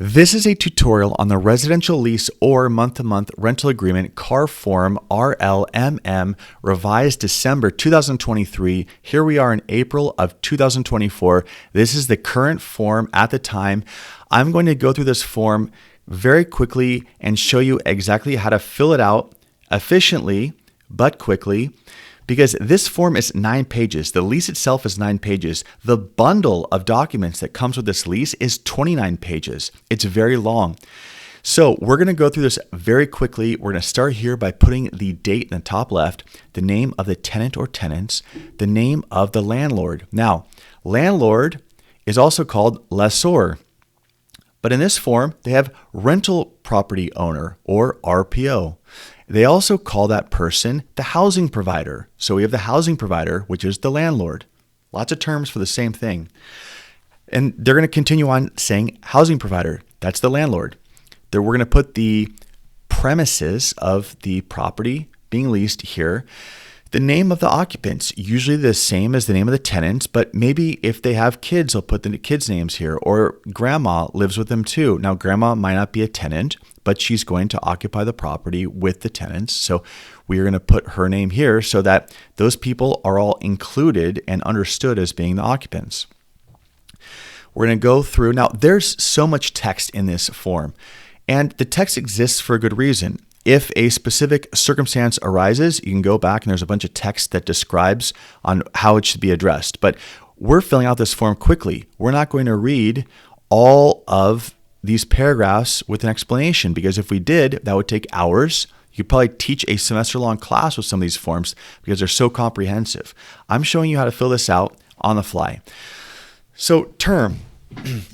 This is a tutorial on the residential lease or month-to-month rental agreement car form RLMM revised December 2023. Here we are in April of 2024. This is the current form at the time. I'm going to go through this form very quickly and show you exactly how to fill it out efficiently but quickly, because this form is 9 pages. The lease itself is 9 pages. The bundle of documents that comes with this lease is 29 pages. It's very long. So we're going to go through this very quickly. We're going to start here by putting the date in the top left, the name of the tenant or tenants, the name of the landlord. Now, landlord is also called lessor, but in this form, they have rental property owner or RPO. They also call that person the housing provider. So we have the housing provider, which is the landlord. Lots of terms for the same thing. And they're going to continue on saying housing provider. That's the landlord. We're going to put the premises of the property being leased here. The name of the occupants, usually the same as the name of the tenants, but maybe if they have kids, they'll put the kids' names here, or grandma lives with them too. Now, grandma might not be a tenant, but she's going to occupy the property with the tenants. So we are going to put her name here so that those people are all included and understood as being the occupants. We're going to go through. Now, there's so much text in this form, and the text exists for a good reason. If a specific circumstance arises, you can go back and there's a bunch of text that describes on how it should be addressed. But we're filling out this form quickly. We're not going to read all of these paragraphs with an explanation, because if we did, that would take hours. You could probably teach a semester-long class with some of these forms because they're so comprehensive. I'm showing you how to fill this out on the fly. So term.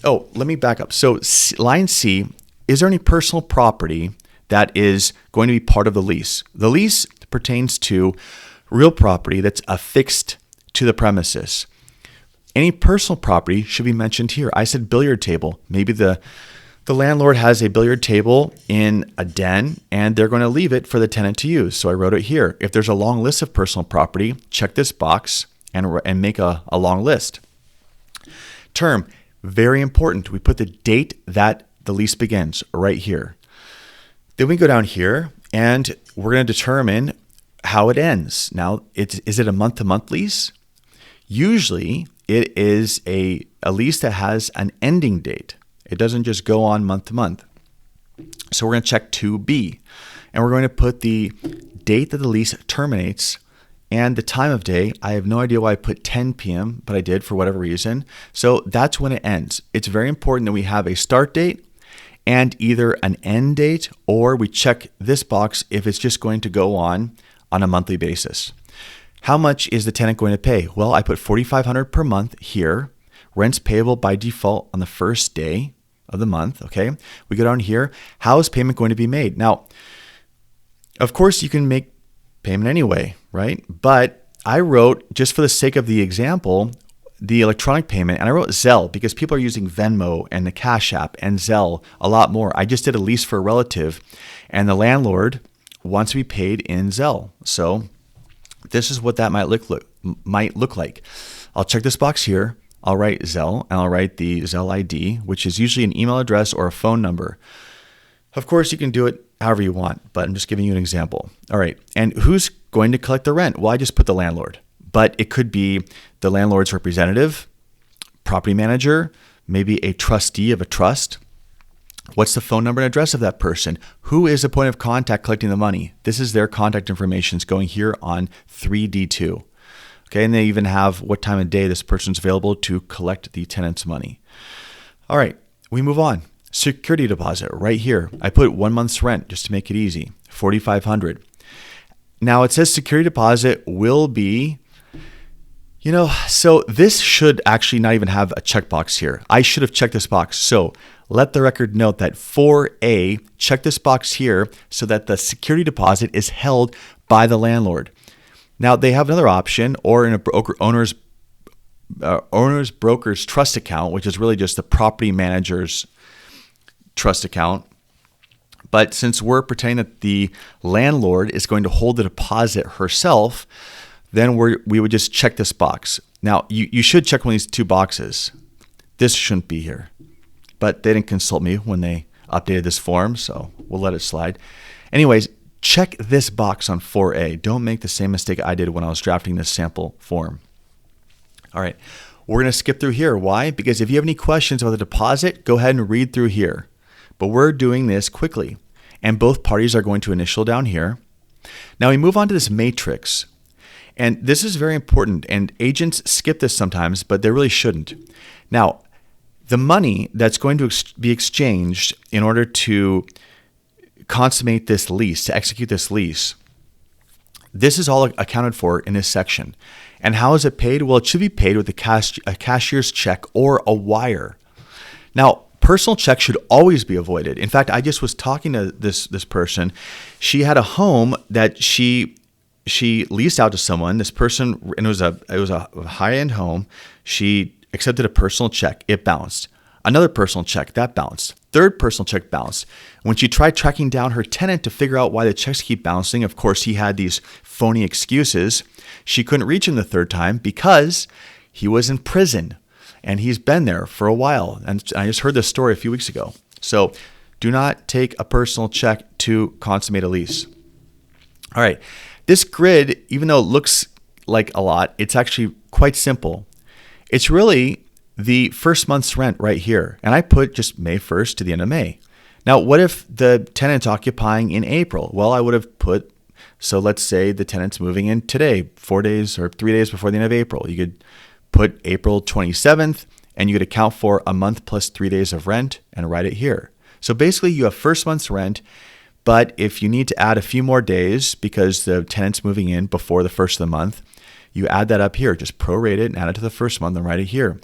Oh, let me back up. So line C, is there any personal property that is going to be part of the lease? The lease pertains to real property that's affixed to the premises. Any personal property should be mentioned here. I said billiard table. Maybe the landlord has a billiard table in a den and they're going to leave it for the tenant to use. So I wrote it here. If there's a long list of personal property, check this box and make a long list. Term, very important. We put the date that the lease begins right here. Then we go down here and we're going to determine how it ends. Now, is it a month-to-month lease? Usually, it is a lease that has an ending date. It doesn't just go on month to month. So we're going to check 2B, and we're going to put the date that the lease terminates and the time of day. I have no idea why I put 10 p.m., but I did for whatever reason. So that's when it ends. It's very important that we have a start date and either an end date, or we check this box if it's just going to go on a monthly basis. How much is the tenant going to pay? Well, I put $4,500 per month here. Rent's payable by default on the first day of the month. Okay. We go down here. How is payment going to be made? Now, of course, you can make payment anyway, right? But I wrote, just for the sake of the example, the electronic payment, and I wrote Zelle because people are using Venmo and the Cash App and Zelle a lot more. I just did a lease for a relative, and the landlord wants to be paid in Zelle. So this is what that might look like. I'll check this box here. I'll write Zelle, and I'll write the Zelle ID, which is usually an email address or a phone number. Of course, you can do it however you want, but I'm just giving you an example. All right, and who's going to collect the rent? Well, I just put the landlord. But it could be the landlord's representative, property manager, maybe a trustee of a trust. What's the phone number and address of that person? Who is the point of contact collecting the money? This is their contact information. It's going here on 3D2. Okay, and they even have what time of day this person's available to collect the tenant's money. All right, we move on. Security deposit right here. I put 1 month's rent just to make it easy, $4,500. Now it says security deposit will be, so this should actually not even have a checkbox here. I should have checked this box. So let the record note that 4A, check this box here so that the security deposit is held by the landlord. Now they have another option, or in a owner's broker's trust account, which is really just the property manager's trust account. But since we're pretending that the landlord is going to hold the deposit herself, then we would just check this box. Now, you should check one of these two boxes. This shouldn't be here. but they didn't consult me when they updated this form, so we'll let it slide. Anyways, check this box on 4A. Don't make the same mistake I did when I was drafting this sample form. All right, we're going to skip through here. Why? Because if you have any questions about the deposit, go ahead and read through here. But we're doing this quickly, and both parties are going to initial down here. Now we move on to this matrix, and this is very important, and agents skip this sometimes, but they really shouldn't. Now, the money that's going to be exchanged in order to consummate this lease, to execute this lease, this is all accounted for in this section. And how is it paid? Well, it should be paid with a cashier's check or a wire. Now, personal checks should always be avoided. In fact, I just was talking to this person. She had a home that she leased out to someone. This person, and it was a high-end home. She accepted a personal check. It bounced. Another personal check, that bounced. Third personal check bounced. When she tried tracking down her tenant to figure out why the checks keep bouncing, of course, he had these phony excuses. She couldn't reach him the third time because he was in prison. And he's been there for a while. And I just heard this story a few weeks ago. So do not take a personal check to consummate a lease. All right. This grid, even though it looks like a lot, it's actually quite simple. It's really the first month's rent right here. And I put just May 1st to the end of May. Now, what if the tenant's occupying in April? Well, I would have put, so let's say the tenant's moving in today, 4 days or 3 days before the end of April. You could put April 27th, and you could account for a month plus 3 days of rent and write it here. So basically you have first month's rent, but if you need to add a few more days because the tenant's moving in before the first of the month, you add that up here. Just prorate it and add it to the first month and write it here.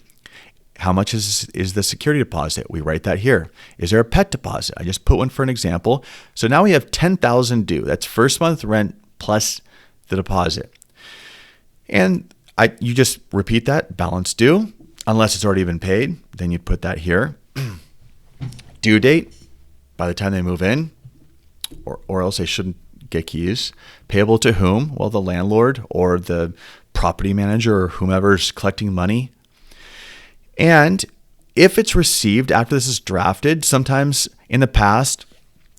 How much is the security deposit? We write that here. Is there a pet deposit? I just put one for an example. So now we have $10,000 due. That's first month rent plus the deposit. And you just repeat that, balance due, unless it's already been paid, then you'd put that here. Due date, by the time they move in, or else they shouldn't get keys. Payable to whom? Well, the landlord or the property manager or whomever's collecting money. And if it's received after this is drafted, sometimes in the past,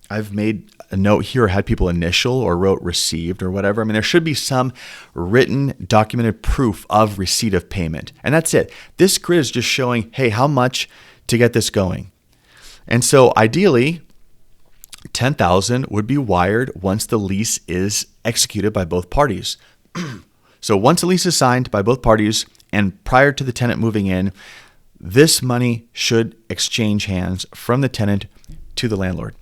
I've made a note here, had people initial or wrote received or whatever. I mean, there should be some written documented proof of receipt of payment. And that's it. This grid is just showing, hey, how much to get this going. And so ideally, $10,000 would be wired once the lease is executed by both parties. So once a lease is signed by both parties and prior to the tenant moving in, this money should exchange hands from the tenant to the landlord.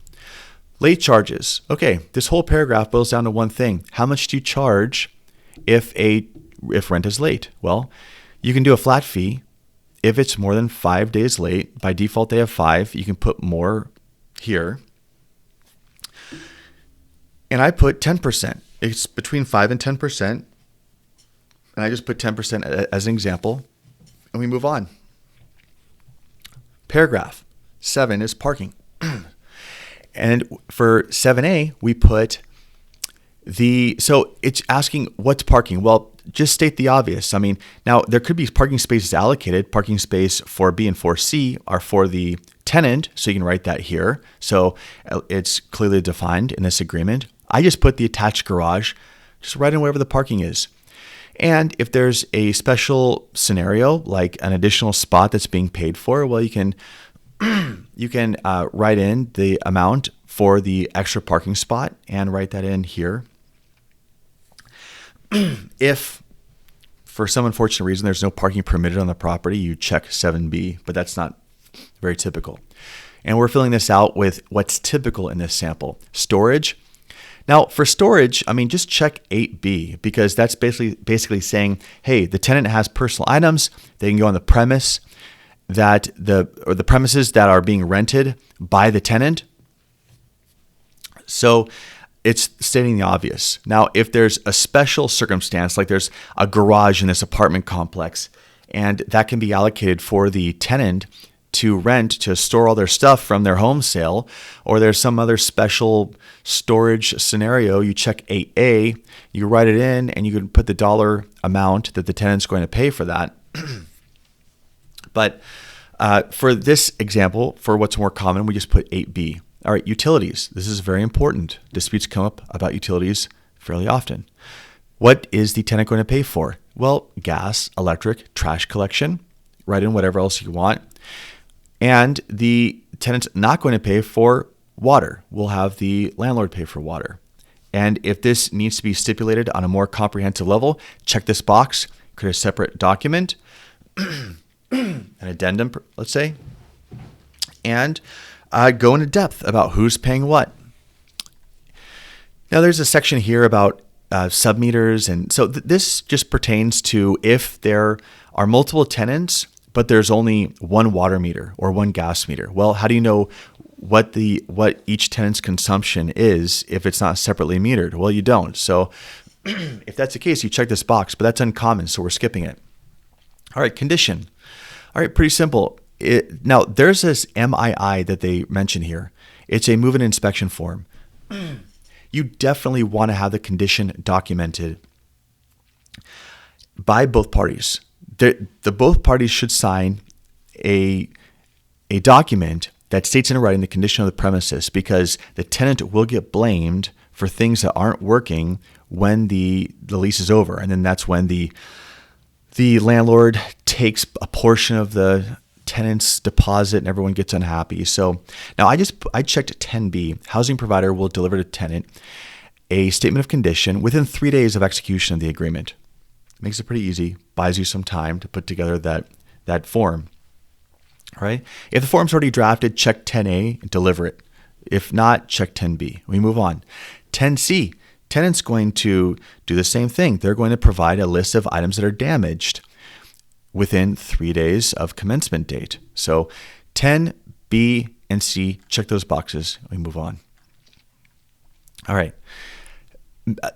Late charges. Okay, this whole paragraph boils down to one thing. How much do you charge if rent is late? Well, you can do a flat fee. If it's more than 5 days late, by default they have 5. You can put more here. And I put 10%. It's between 5 and 10%. And I just put 10% as an example. And we move on. Paragraph 7 is parking. And for 7A, we put so it's asking what's parking. Well, just state the obvious. I mean, now there could be parking spaces allocated. Parking space 4B and 4C are for the tenant, so you can write that here. So it's clearly defined in this agreement. I just put the attached garage, just write in wherever the parking is. And if there's a special scenario, like an additional spot that's being paid for, well, you can write in the amount for the extra parking spot and write that in here. If for some unfortunate reason there's no parking permitted on the property, you check 7B, but that's not very typical. And we're filling this out with what's typical in this sample. Storage. Now for storage, I mean, just check 8B because that's basically saying, hey, the tenant has personal items. They can go on the premise the premises that are being rented by the tenant. So it's stating the obvious. Now, if there's a special circumstance, like there's a garage in this apartment complex, and that can be allocated for the tenant to rent to store all their stuff from their home sale, or there's some other special storage scenario, you check 8A, you write it in, and you can put the dollar amount that the tenant's going to pay for that. But For this example, for what's more common, we just put 8B. All right, utilities. This is very important. Disputes come up about utilities fairly often. What is the tenant going to pay for? Well, gas, electric, trash collection, write in whatever else you want. And the tenant's not going to pay for water. We'll have the landlord pay for water. And if this needs to be stipulated on a more comprehensive level, check this box, create a separate document, an addendum, let's say, and go into depth about who's paying what. Now, there's a section here about submeters. And so this just pertains to if there are multiple tenants, but there's only one water meter or one gas meter. Well, how do you know what each tenant's consumption is if it's not separately metered? Well, you don't. So if that's the case, you check this box, but that's uncommon, so we're skipping it. All right, condition. All right, pretty simple. Now, there's this MII that they mention here. It's a move-in inspection form. You definitely want to have the condition documented by both parties. The both parties should sign a document that states in writing the condition of the premises, because the tenant will get blamed for things that aren't working when the lease is over. And then that's when the landlord takes a portion of the tenant's deposit and everyone gets unhappy. So now I checked 10B. Housing provider will deliver to tenant a statement of condition within 3 days of execution of the agreement. Makes it pretty easy, buys you some time to put together that form. All right. If the form's already drafted, check 10A and deliver it. If not, check 10B. We move on. 10C, tenant's going to do the same thing. They're going to provide a list of items that are damaged within 3 days of commencement date. So 10, B, and C, check those boxes. We move on. All right.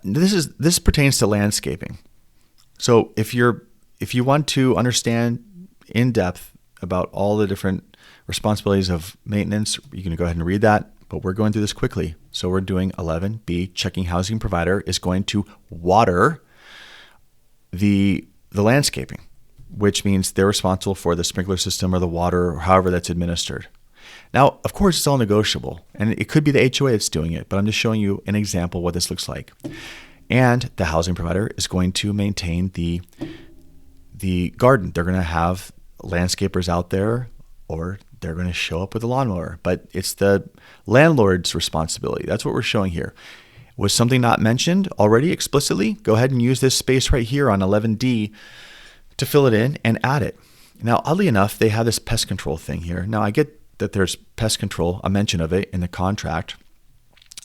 This pertains to landscaping. So if you want to understand in depth about all the different responsibilities of maintenance, you can go ahead and read that, but we're going through this quickly. So we're doing 11B, checking housing provider is going to water the landscaping, which means they're responsible for the sprinkler system or the water or however that's administered. Now, of course, it's all negotiable, and it could be the HOA that's doing it, but I'm just showing you an example of what this looks like. And the housing provider is going to maintain the garden. They're going to have landscapers out there, or they're going to show up with a lawnmower, but it's the landlord's responsibility. That's what we're showing here. Was something not mentioned already explicitly? Go ahead and use this space right here on 11D to fill it in and add it. Now, oddly enough, they have this pest control thing here. Now, I get that there's pest control, a mention of it in the contract,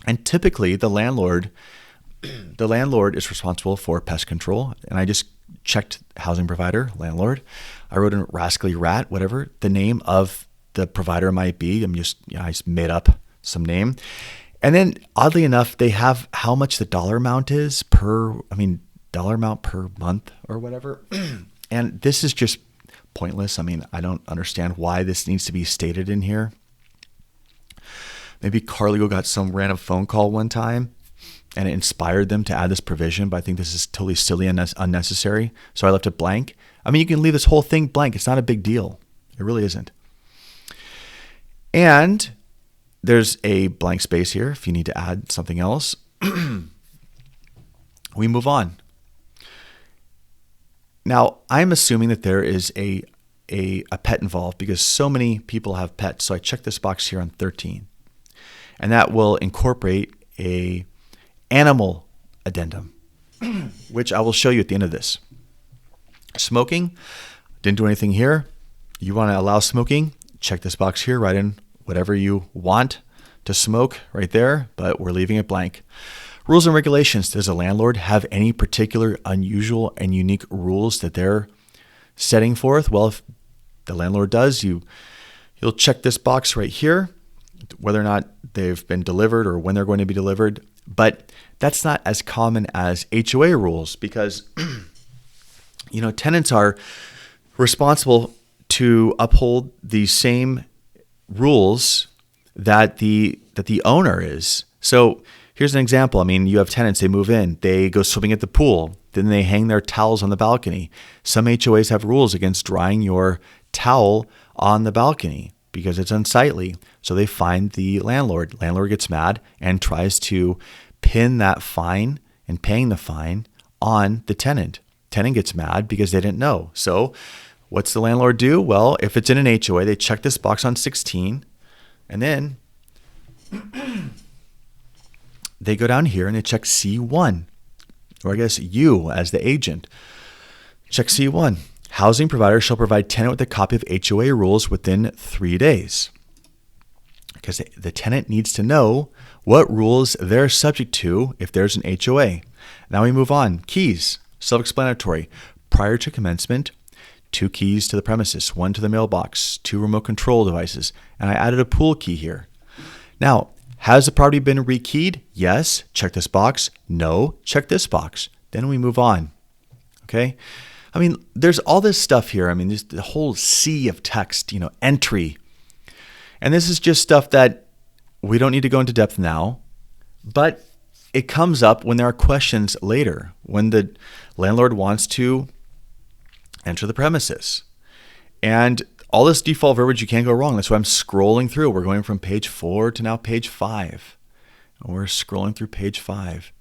and typically the landlord is responsible for pest control. And I just checked housing provider, landlord. I wrote in rascally rat, whatever the name of the provider might be. I just made up some name. And then oddly enough, they have how much the dollar amount is dollar amount per month or whatever. And this is just pointless. I don't understand why this needs to be stated in here. Maybe Carlio got some random phone call one time and it inspired them to add this provision, but I think this is totally silly and unnecessary. So I left it blank. You can leave this whole thing blank. It's not a big deal. It really isn't. And there's a blank space here if you need to add something else. We move on. Now, I'm assuming that there is a pet involved because so many people have pets. So I checked this box here on 13. And that will incorporate a animal addendum, which I will show you at the end of this. Smoking, didn't do anything here. You want to allow smoking? Check this box here, write in whatever you want to smoke right there, but we're leaving it blank. Rules and regulations. Does a landlord have any particular unusual and unique rules that they're setting forth? Well, if the landlord does, you'll check this box right here, whether or not they've been delivered or when they're going to be delivered. But that's not as common as HOA rules because, tenants are responsible to uphold the same rules that the owner is. So here's an example. You have tenants, they move in, they go swimming at the pool, then they hang their towels on the balcony. Some HOAs have rules against drying your towel on the balcony because it's unsightly. So they find the landlord. Landlord gets mad and tries to pin that fine and paying the fine on the tenant. Tenant gets mad because they didn't know. So what's the landlord do? Well, if it's in an HOA, they check this box on 16, and then they go down here and they check C1, or I guess you as the agent. Check C1. Housing provider shall provide tenant with a copy of HOA rules within 3 days. Because the tenant needs to know what rules they're subject to if there's an HOA. Now we move on. Keys, self-explanatory. Prior to commencement, 2 keys to the premises, 1 to the mailbox, 2 remote control devices, and I added a pool key here. Now, has the property been rekeyed? Yes. Check this box. No. Check this box. Then we move on. Okay? I mean, there's all this stuff here. I mean, there's the whole sea of text, entry. And this is just stuff that we don't need to go into depth now, but it comes up when there are questions later, when the landlord wants to enter the premises. And all this default verbiage, you can't go wrong. That's why I'm scrolling through. We're going from page 4 to now page 5. And we're scrolling through page 5.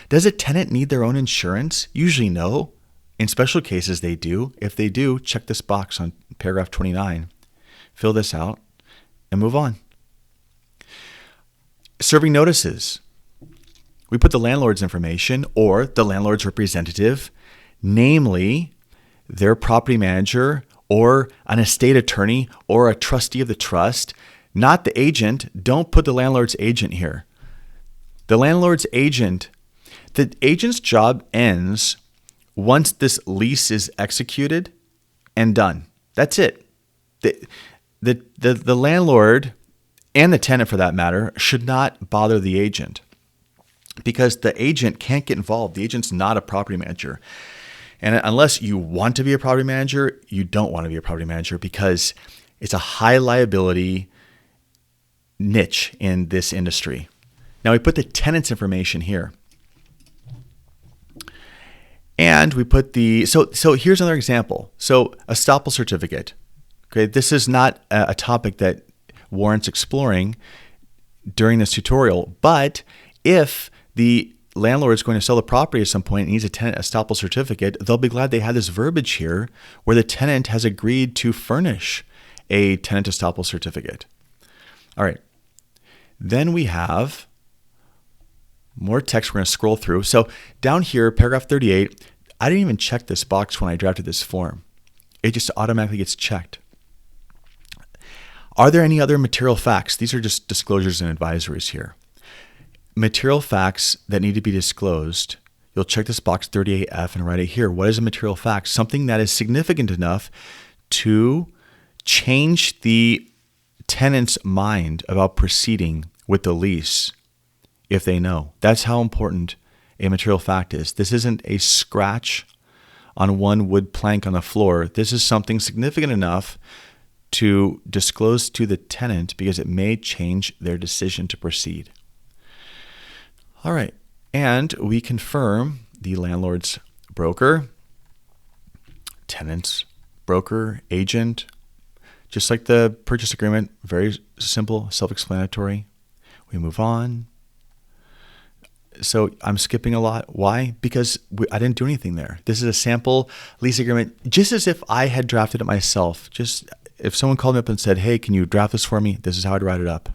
Does a tenant need their own insurance? Usually no. In special cases, they do. If they do, check this box on paragraph 29. Fill this out and move on. Serving notices. We put the landlord's information or the landlord's representative, namely their property manager or an estate attorney or a trustee of the trust, not the agent. Don't put the landlord's agent here. The landlord's agent, the agent's job ends once this lease is executed and done. That's it. The landlord and the tenant, for that matter, should not bother the agent because the agent can't get involved. The agent's not a property manager. And unless you want to be a property manager, you don't want to be a property manager because it's a high liability niche in this industry. Now we put the tenant's information here. And we put so here's another example. So a estoppel certificate. Okay, this is not a topic that warrants exploring during this tutorial, but if the landlord is going to sell the property at some point and needs a tenant estoppel certificate, they'll be glad they had this verbiage here where the tenant has agreed to furnish a tenant estoppel certificate. All right. Then we have more text we're going to scroll through. So down here, paragraph 38, I didn't even check this box when I drafted this form. It just automatically gets checked. Are there any other material facts? These are just disclosures and advisories here. Material facts that need to be disclosed. You'll check this box 38F and write it here. What is a material fact? Something that is significant enough to change the tenant's mind about proceeding with the lease if they know. That's how important a material fact is. This isn't a scratch on one wood plank on the floor. This is something significant enough to disclose to the tenant because it may change their decision to proceed. All right. And we confirm the landlord's broker, tenant's broker, agent, just like the purchase agreement, very simple, self-explanatory. We move on. So I'm skipping a lot. Why? Because I didn't do anything there. This is a sample lease agreement, just as if I had drafted it myself. Just if someone called me up and said, hey, can you draft this for me? This is how I'd write it up.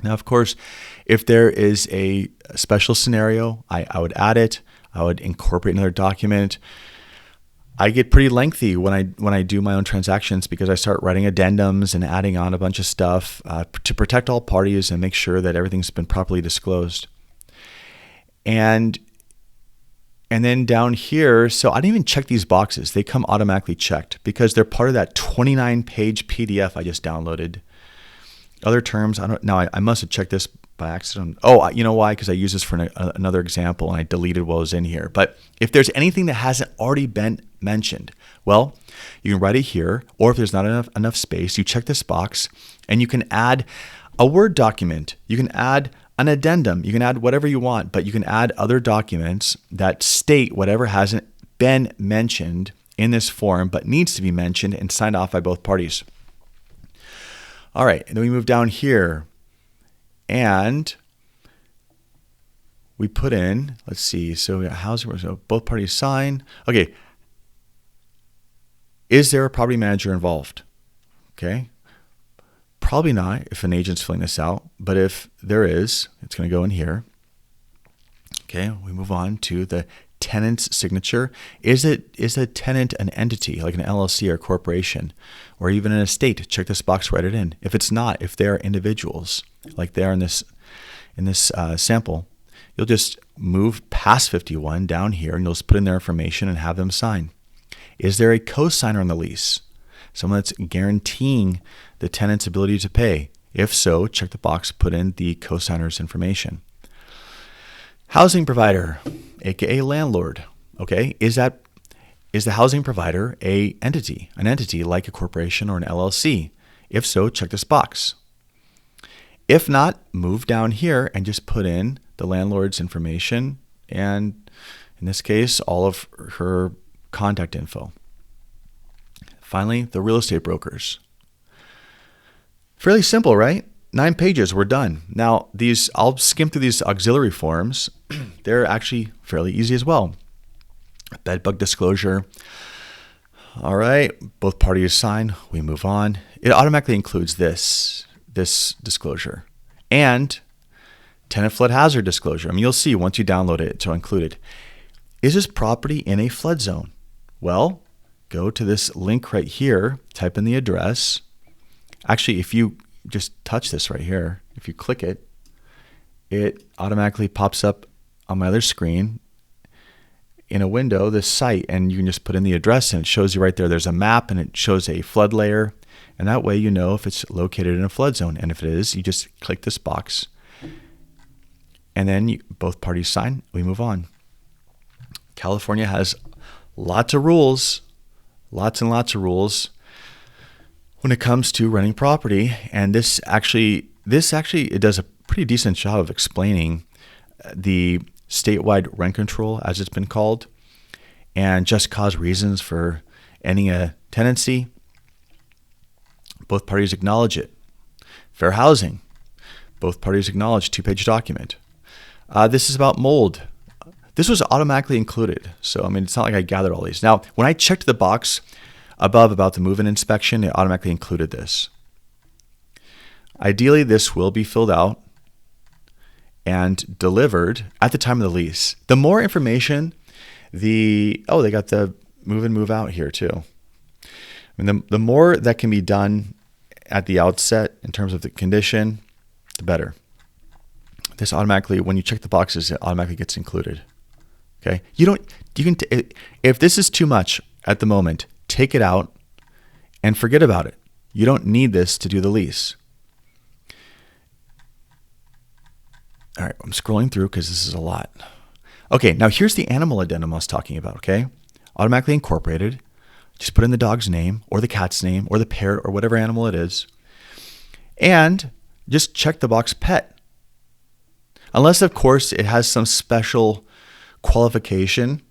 Now, of course, if there is a special scenario, I would add it. I would incorporate another document. I get pretty lengthy when I do my own transactions because I start writing addendums and adding on a bunch of stuff to protect all parties and make sure that everything's been properly disclosed. And then down here, so I didn't even check these boxes. They come automatically checked because they're part of that 29-page PDF I just downloaded. Other terms, I must have checked this by accident. Oh, you know why? Because I used this for another example and I deleted what was in here. But if there's anything that hasn't already been mentioned, well, you can write it here, or if there's not enough space, you check this box and you can add a Word document. You can add an addendum. You can add whatever you want, but you can add other documents that state whatever hasn't been mentioned in this form, but needs to be mentioned and signed off by both parties. All right, and then we move down here and we put in, let's see, so we got housing, so both parties sign. Okay, is there a property manager involved? Okay, probably not if an agent's filling this out, but if there is, it's going to go in here. Okay, we move on to the tenant's signature. Is a tenant an entity like an LLC or a corporation or even an estate? Check this box, write it in. If it's not, if they're individuals like they are in this sample, you'll just move past 51 down here and you'll just put in their information and have them sign. Is there a co-signer on the lease? Someone that's guaranteeing the tenant's ability to pay? If so, check the box, put in the co-signer's information. Housing provider, aka landlord. Okay, is the housing provider an entity like a corporation or an LLC? If so, check this box. If not, move down here and just put in the landlord's information and, in this case, all of her contact info. Finally, the real estate brokers. Fairly simple, right? 9 pages, we're done. Now, I'll skim through these auxiliary forms. They're actually fairly easy as well. Bedbug disclosure. All right, both parties sign, we move on. It automatically includes this disclosure. And tenant flood hazard disclosure. I mean, you'll see once you download it, it's included. Is this property in a flood zone? Well, go to this link right here, type in the address. Actually, if you just touch this right here, if you click it, it automatically pops up on my other screen in a window, this site, and you can just put in the address and it shows you right there. There's a map and it shows a flood layer. And that way you know if it's located in a flood zone. And if it is, you just click this box. And then both parties sign, we move on. California has lots of rules, lots and lots of rules when it comes to renting property. And this actually it does a pretty decent job of explaining the statewide rent control, as it's been called, and just cause reasons for ending a tenancy. Both parties acknowledge it. Fair housing. Both parties acknowledge, 2-page document. This is about mold. This was automatically included. So, I mean, it's not like I gathered all these. Now, when I checked the box above about the move-in inspection, it automatically included this. Ideally, this will be filled out and delivered at the time of the lease. The more information, they got the move in, move out here too. I mean, the more that can be done at the outset in terms of the condition, the better. This automatically, when you check the boxes, it automatically gets included. Okay, if this is too much at the moment, take it out and forget about it. You don't need this to do the lease. All right, I'm scrolling through because this is a lot. Okay, now here's the animal addendum I was talking about, okay? Automatically incorporated. Just put in the dog's name or the cat's name or the parrot or whatever animal it is. And just check the box pet. Unless, of course, it has some special qualification.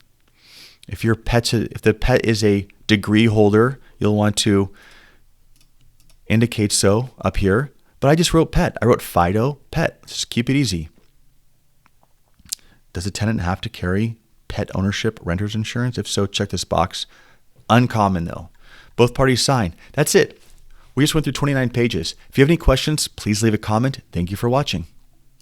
If the pet is a degree holder, you'll want to indicate so up here. But I just wrote pet. I wrote Fido pet. Just keep it easy. Does a tenant have to carry pet ownership renter's insurance? If so, check this box. Uncommon though. Both parties sign. That's it. We just went through 29 pages. If you have any questions, please leave a comment. Thank you for watching.